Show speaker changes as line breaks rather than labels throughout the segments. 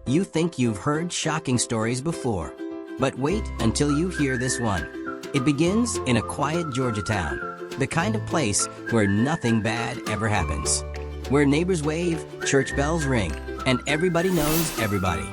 You think you've heard shocking stories before, but wait until you hear this one. It begins in a quiet Georgia town, the kind of place where nothing bad ever happens, where neighbors wave, church bells ring, and everybody knows everybody.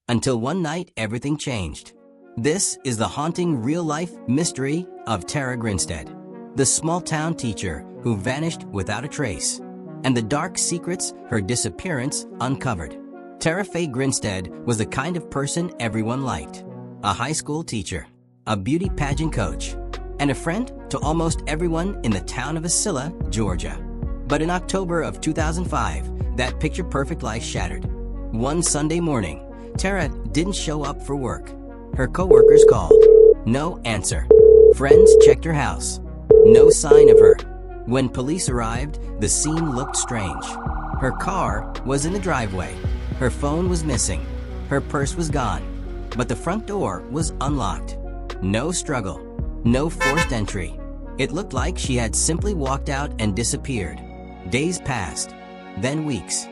Until one night, everything changed. This is the haunting real-life mystery of Tara Grinstead, the small-town teacher who vanished without a trace, and the dark secrets her disappearance uncovered. Tara Faye Grinstead was the kind of person everyone liked. A high school teacher, a beauty pageant coach, and a friend to almost everyone in the town of Wasilla, Georgia. But in October of 2005, that picture-perfect life shattered. One Sunday morning, Tara didn't show up for work. Her co-workers called. No answer. Friends checked her house. No sign of her. When police arrived, the scene looked strange. Her car was in the driveway. Her phone was missing. Her purse was gone. But the front door was unlocked. No struggle. No forced entry. It looked like she had simply walked out and disappeared. Days passed. Then weeks.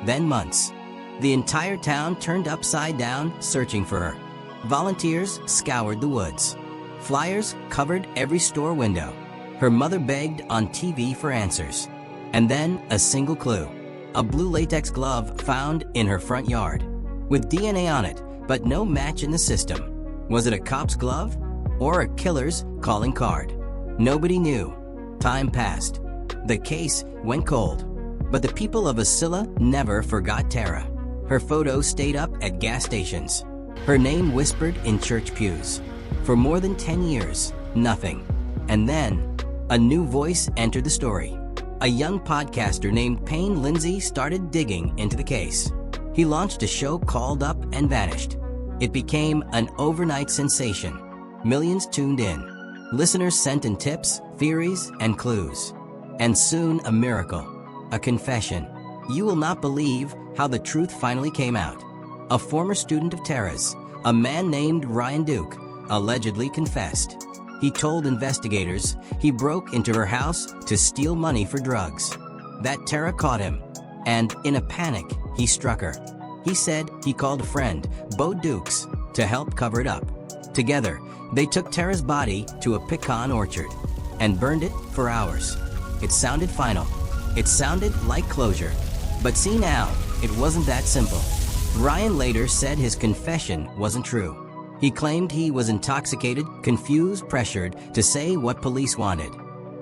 Then months. The entire town turned upside down searching for her. Volunteers scoured the woods. Flyers covered every store window. Her mother begged on TV for answers. And then a single clue. A blue latex glove found in her front yard, with DNA on it, but no match in the system. Was it a cop's glove or a killer's calling card? Nobody knew. Time passed. The case went cold. But the people of Wasilla never forgot Tara. Her photo stayed up at gas stations. Her name whispered in church pews. For more than 10 years, nothing. And then, a new voice entered the story. A young podcaster named Payne Lindsay started digging into the case. He launched a show called Up and Vanished. It became an overnight sensation. Millions tuned in. Listeners sent in tips, theories, and clues. And soon a miracle, a confession. You will not believe how the truth finally came out. A former student of Tara's, a man named Ryan Duke, allegedly confessed. He told investigators he broke into her house to steal money for drugs. That Tara caught him, and in a panic, he struck her. He said he called a friend, Bo Dukes, to help cover it up. Together, they took Tara's body to a pecan orchard and burned it for hours. It sounded final. It sounded like closure. But see now, it wasn't that simple. Ryan later said his confession wasn't true. He claimed he was intoxicated, confused, pressured to say what police wanted.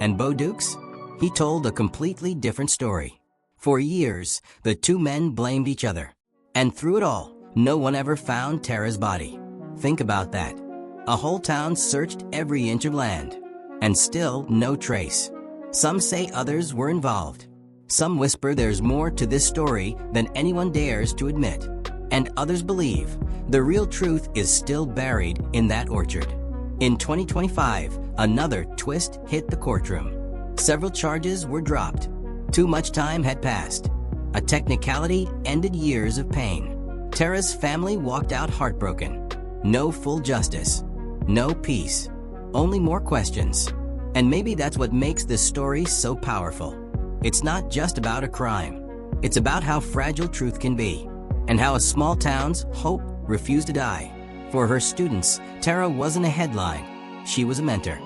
And Bo Dukes? He told a completely different story. For years, the two men blamed each other. And through it all, no one ever found Tara's body. Think about that. A whole town searched every inch of land. And still no trace. Some say others were involved. Some whisper there's more to this story than anyone dares to admit. And others believe the real truth is still buried in that orchard. In 2025, another twist hit the courtroom. Several charges were dropped. Too much time had passed. A technicality ended years of pain. Tara's family walked out heartbroken. No full justice. No peace. Only more questions. And maybe that's what makes this story so powerful. It's not just about a crime. It's about how fragile truth can be, and how a small town's hope refused to die. For her students, Tara wasn't a headline. She was a mentor.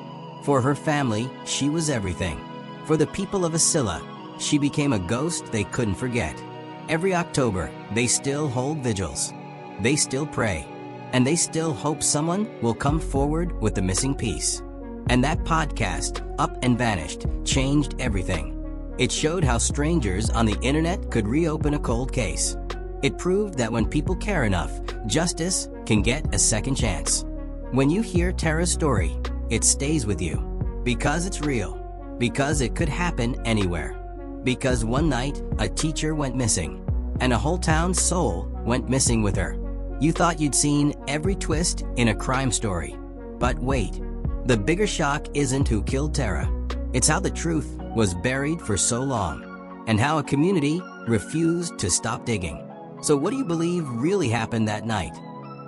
For her family, she was everything. For the people of Wasilla, she became a ghost they couldn't forget. Every October, they still hold vigils. They still pray. And they still hope someone will come forward with the missing piece. And that podcast, Up and Vanished, changed everything. It showed how strangers on the internet could reopen a cold case. It proved that when people care enough, justice can get a second chance. When you hear Tara's story, it stays with you. Because it's real. Because it could happen anywhere. Because one night, a teacher went missing. And a whole town's soul went missing with her. You thought you'd seen every twist in a crime story. But wait. The bigger shock isn't who killed Tara. It's how the truth was buried for so long. And how a community refused to stop digging. So what do you believe really happened that night?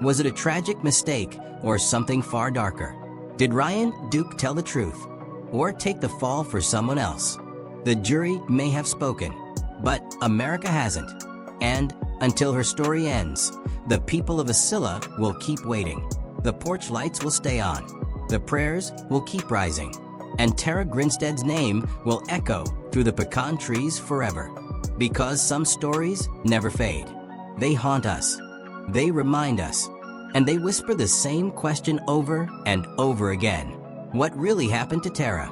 Was it a tragic mistake or something far darker? Did Ryan Duke tell the truth or take the fall for someone else? The jury may have spoken, but America hasn't. And Until her story ends, the people of Asilla will keep waiting. The porch lights will stay on. The prayers will keep rising. And Tara Grinstead's name will echo through the pecan trees forever. Because some stories never fade. They haunt us. They remind us. And they whisper the same question over and over again. What really happened to Tara?